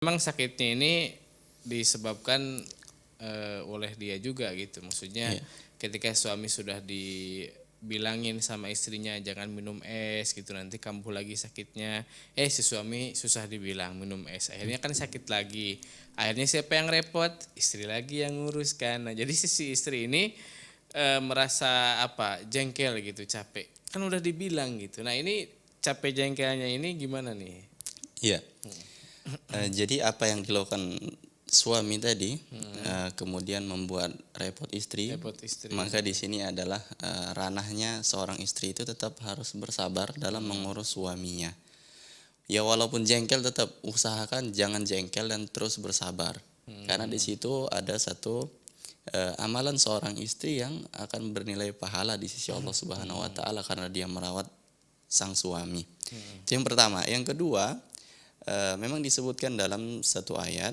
Memang sakitnya ini disebabkan oleh dia juga gitu. Maksudnya Iya. ketika suami sudah dibilangin sama istrinya jangan minum es gitu, nanti kambuh lagi sakitnya. Si suami susah dibilang minum es. Akhirnya kan sakit lagi. Akhirnya siapa yang repot? Istri lagi yang ngurus kan. Nah, jadi si istri ini merasa apa? Jengkel gitu, capek. Kan udah dibilang gitu. Nah, ini capek jengkelnya ini gimana nih? Iya. Jadi apa yang dilakukan suami tadi kemudian membuat repot istri, Repot istri. maka di sini adalah ranahnya seorang istri itu tetap harus bersabar dalam mengurus suaminya. Ya walaupun jengkel tetap usahakan jangan jengkel dan terus bersabar. Karena di situ ada satu amalan seorang istri yang akan bernilai pahala di sisi Allah Subhanahu wa taala karena dia merawat sang suami. Itu yang pertama. Yang kedua, memang disebutkan dalam satu ayat,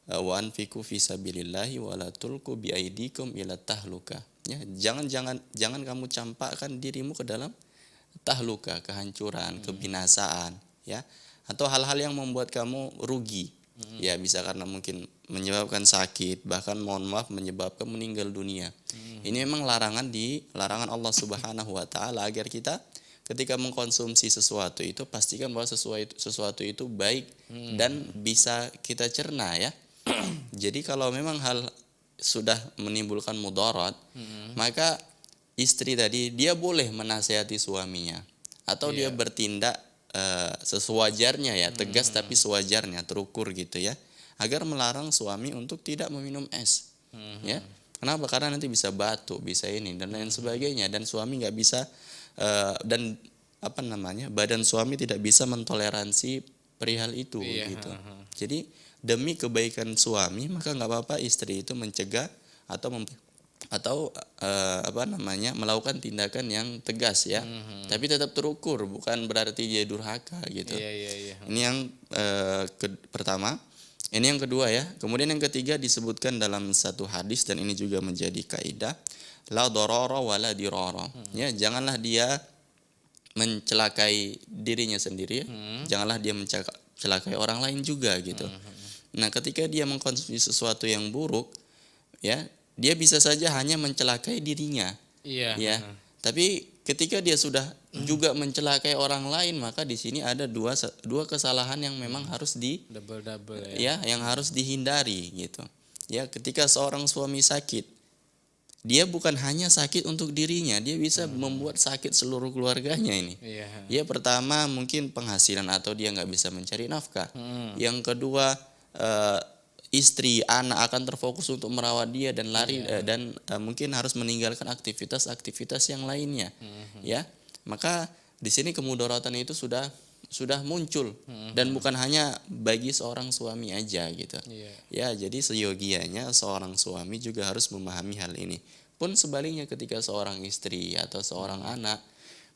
wa anfiqu fi sabilillahi wa la tulqu bi aidikum ila tahluka. Ya, jangan kamu campakkan dirimu ke dalam tahluka, kehancuran, kebinasaan, ya. Atau hal-hal yang membuat kamu rugi. Ya, bisa karena mungkin menyebabkan sakit, bahkan mohon maaf menyebabkan meninggal dunia. Ini memang larangan Allah Subhanahu wa taala agar kita ketika mengkonsumsi sesuatu itu pastikan bahwa sesuatu itu baik dan bisa kita cerna, ya. Jadi kalau memang hal sudah menimbulkan mudarat, maka istri tadi dia boleh menasihati suaminya atau dia Iya. bertindak sesewajarnya, ya, tegas tapi sewajarnya, terukur gitu, ya, agar melarang suami untuk tidak meminum es, ya. Kenapa? Karena nanti bisa batuk, bisa ini dan lain sebagainya, dan suami nggak bisa dan apa namanya, badan suami tidak bisa mentoleransi perihal itu, Iya. gitu. Jadi demi kebaikan suami maka nggak apa-apa istri itu mencegah atau apa namanya, melakukan tindakan yang tegas, ya. Tapi tetap terukur, bukan berarti dia durhaka gitu. Iya, iya, iya. Ini yang pertama. Ini yang kedua, ya. Kemudian yang ketiga disebutkan dalam satu hadis dan ini juga menjadi kaidah, la darara wala dirara. Ya, janganlah dia mencelakai dirinya sendiri, janganlah dia mencelakai orang lain juga gitu. Nah, ketika dia mengkonsumsi sesuatu yang buruk, ya, dia bisa saja hanya mencelakai dirinya, Iya. ya. Tapi ketika dia sudah juga mencelakai orang lain, maka di sini ada dua kesalahan yang memang harus Double ya. yang harus dihindari gitu. Ya, ketika seorang suami sakit, dia bukan hanya sakit untuk dirinya, dia bisa membuat sakit seluruh keluarganya ini. Iya. Ya, pertama mungkin penghasilan atau dia nggak bisa mencari nafkah. Yang kedua, istri, anak akan terfokus untuk merawat dia dan dan mungkin harus meninggalkan aktivitas-aktivitas yang lainnya, ya. Maka di sini kemudaratan itu sudah muncul dan bukan hanya bagi seorang suami aja gitu. Iya. Ya, jadi seyogianya seorang suami juga harus memahami hal ini. Pun sebaliknya ketika seorang istri atau seorang anak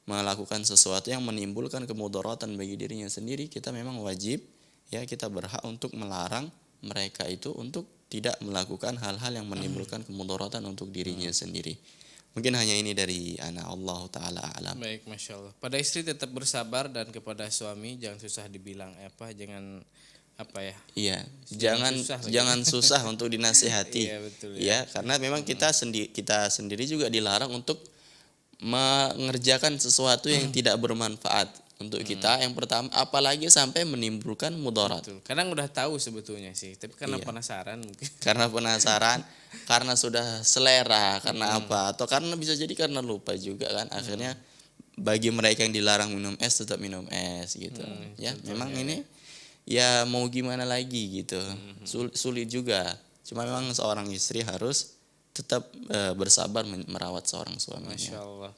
melakukan sesuatu yang menimbulkan kemudaratan bagi dirinya sendiri, kita memang wajib, ya, kita berhak untuk melarang mereka itu untuk tidak melakukan hal-hal yang menimbulkan kemudaratan untuk dirinya sendiri. Mungkin hanya ini dari ana, Allah taala alam. Baik, masya Allah. Pada istri tetap bersabar dan kepada suami jangan susah dibilang jangan apa ya. Iya, Jangan susah lagi. jangan susah untuk dinasihati. Iya, betul Ya, karena memang kita sendiri juga dilarang untuk mengerjakan sesuatu yang tidak bermanfaat untuk kita. Yang pertama, apalagi sampai menimbulkan mudarat. Betul. Kadang udah tahu sebetulnya sih, tapi karena Iya. penasaran mungkin. Karena penasaran, karena sudah selera, karena apa? Atau karena bisa jadi karena lupa juga kan. Akhirnya bagi mereka yang dilarang minum es tetap minum es gitu. Ya, memang ini ya mau gimana lagi gitu. Sulit juga. Cuma memang seorang istri harus tetap bersabar merawat seorang suaminya. Masya Allah.